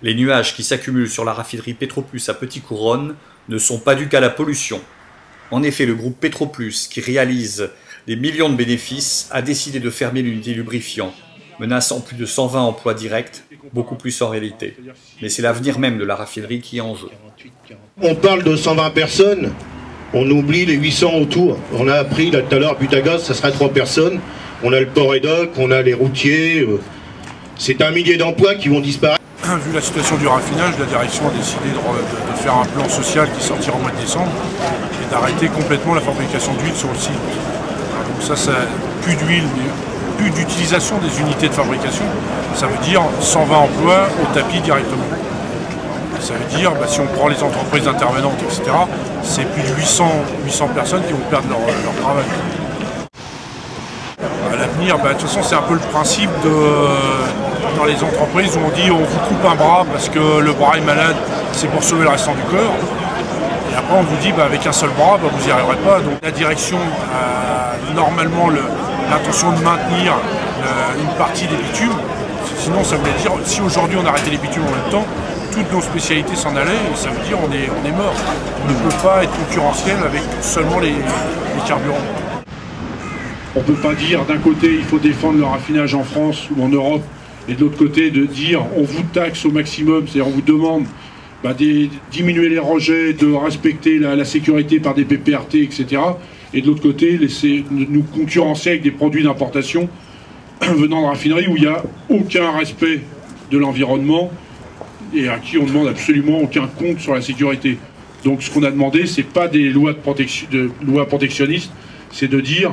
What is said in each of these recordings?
Les nuages qui s'accumulent sur la raffinerie Petroplus à Petit-Couronne ne sont pas dus qu'à la pollution. En effet, le groupe Petroplus, qui réalise des millions de bénéfices, a décidé de fermer l'unité lubrifiant, menaçant plus de 120 emplois directs, beaucoup plus en réalité. Mais c'est l'avenir même de la raffinerie qui est en jeu. On parle de 120 personnes, on oublie les 800 autour. On a appris là tout à l'heure, Butagaz, ça sera 3 personnes. On a le port et doc, on a les routiers. C'est 1 millier d'emplois qui vont disparaître. Vu la situation du raffinage, la direction a décidé de faire un plan social qui sortira au mois de décembre et d'arrêter complètement la fabrication d'huile sur le site. Donc ça plus d'huile, plus d'utilisation des unités de fabrication. Ça veut dire 120 emplois au tapis directement. Ça veut dire, si on prend les entreprises intervenantes, etc., c'est plus de 800 personnes qui vont perdre leur travail. À l'avenir, de toute façon, c'est un peu le principe dans les entreprises où on dit on vous coupe un bras parce que le bras est malade, c'est pour sauver le restant du corps. Et après, on vous dit avec un seul bras, vous n'y arriverez pas. Donc la direction a normalement l'intention de maintenir une partie des bitumes. Sinon, ça voulait dire, si aujourd'hui on arrêtait les bitumes en même temps, toutes nos spécialités s'en allaient et ça veut dire on est mort. On ne peut pas être concurrentiel avec seulement les carburants. On ne peut pas dire d'un côté il faut défendre le raffinage en France ou en Europe et de l'autre côté de dire on vous taxe au maximum, c'est-à-dire on vous demande de diminuer les rejets, de respecter la sécurité par des PPRT, etc. Et de l'autre côté laisser nous concurrencer avec des produits d'importation venant de raffineries où il n'y a aucun respect de l'environnement et à qui on ne demande absolument aucun compte sur la sécurité. Donc ce qu'on a demandé, c'est pas des lois protectionnistes, c'est de dire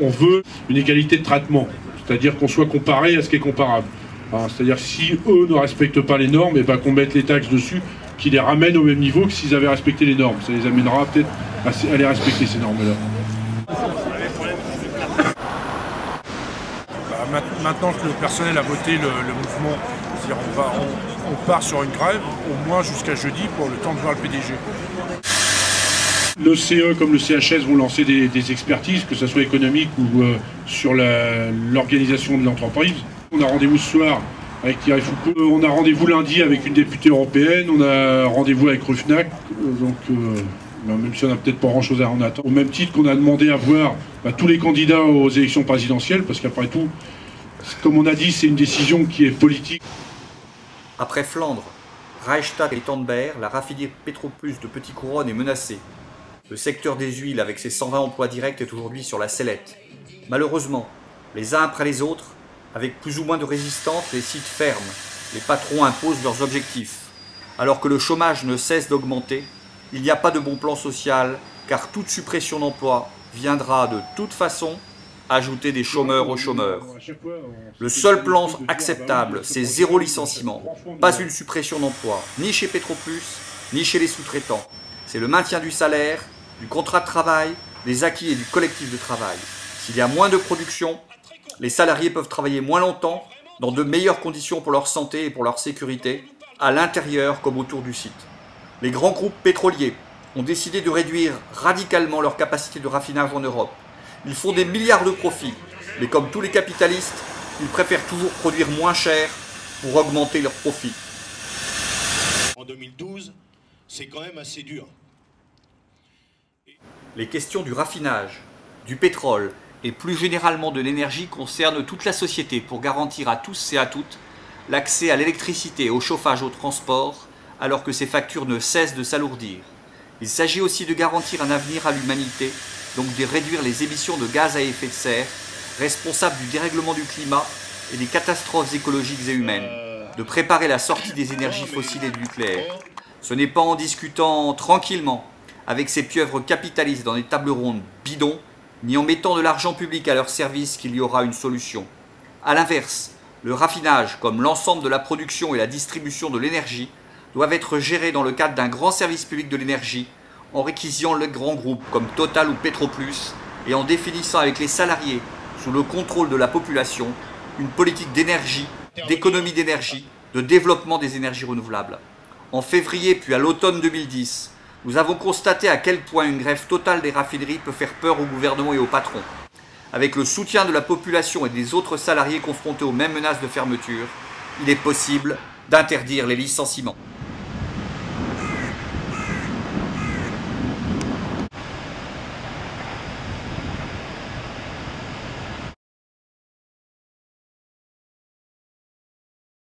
on veut une égalité de traitement, c'est-à-dire qu'on soit comparé à ce qui est comparable. C'est-à-dire si eux ne respectent pas les normes, qu'on mette les taxes dessus, qui les ramènent au même niveau que s'ils avaient respecté les normes. Ça les amènera peut-être à les respecter ces normes-là. Maintenant que le personnel a voté le mouvement, on part sur une grève, au moins jusqu'à jeudi, pour le temps de voir le PDG. Le CE comme le CHS vont lancer des expertises, que ce soit économique ou sur l'organisation de l'entreprise. On a rendez-vous ce soir avec Thierry Foucault. On a rendez-vous lundi avec une députée européenne. On a rendez-vous avec Rufnac. Même si on n'a peut-être pas grand-chose à en attendre. Au même titre qu'on a demandé à voir tous les candidats aux élections présidentielles, parce qu'après tout, comme on a dit, c'est une décision qui est politique. Après Flandre, Reichstadt et Tandberg, la raffinerie Petroplus de Petit-Couronne est menacée. Le secteur des huiles, avec ses 120 emplois directs, est aujourd'hui sur la sellette. Malheureusement, les uns après les autres, avec plus ou moins de résistance, les sites ferment. Les patrons imposent leurs objectifs. Alors que le chômage ne cesse d'augmenter, il n'y a pas de bon plan social, car toute suppression d'emplois viendra de toute façon ajouter des chômeurs aux chômeurs. Le seul plan acceptable, c'est 0 licenciement, pas une suppression d'emplois, ni chez Petroplus, ni chez les sous-traitants. C'est le maintien du salaire, du contrat de travail, des acquis et du collectif de travail. S'il y a moins de production, les salariés peuvent travailler moins longtemps, dans de meilleures conditions pour leur santé et pour leur sécurité, à l'intérieur comme autour du site. Les grands groupes pétroliers ont décidé de réduire radicalement leur capacité de raffinage en Europe. Ils font des milliards de profits, mais comme tous les capitalistes, ils préfèrent toujours produire moins cher pour augmenter leurs profits. En 2012, c'est quand même assez dur. Les questions du raffinage, du pétrole et plus généralement de l'énergie concernent toute la société pour garantir à tous et à toutes l'accès à l'électricité, au chauffage, au transport, alors que ces factures ne cessent de s'alourdir. Il s'agit aussi de garantir un avenir à l'humanité, donc de réduire les émissions de gaz à effet de serre, responsables du dérèglement du climat et des catastrophes écologiques et humaines, de préparer la sortie des énergies fossiles et du nucléaire. Ce n'est pas en discutant tranquillement avec ces pieuvres capitalistes dans des tables rondes bidons, ni en mettant de l'argent public à leur service qu'il y aura une solution. A l'inverse, le raffinage, comme l'ensemble de la production et la distribution de l'énergie, doivent être gérés dans le cadre d'un grand service public de l'énergie, en réquisitionnant les grands groupes comme Total ou Petroplus, et en définissant avec les salariés, sous le contrôle de la population, une politique d'énergie, d'économie d'énergie, de développement des énergies renouvelables. En février puis à l'automne 2010, nous avons constaté à quel point une grève totale des raffineries peut faire peur au gouvernement et aux patrons. Avec le soutien de la population et des autres salariés confrontés aux mêmes menaces de fermeture, il est possible d'interdire les licenciements.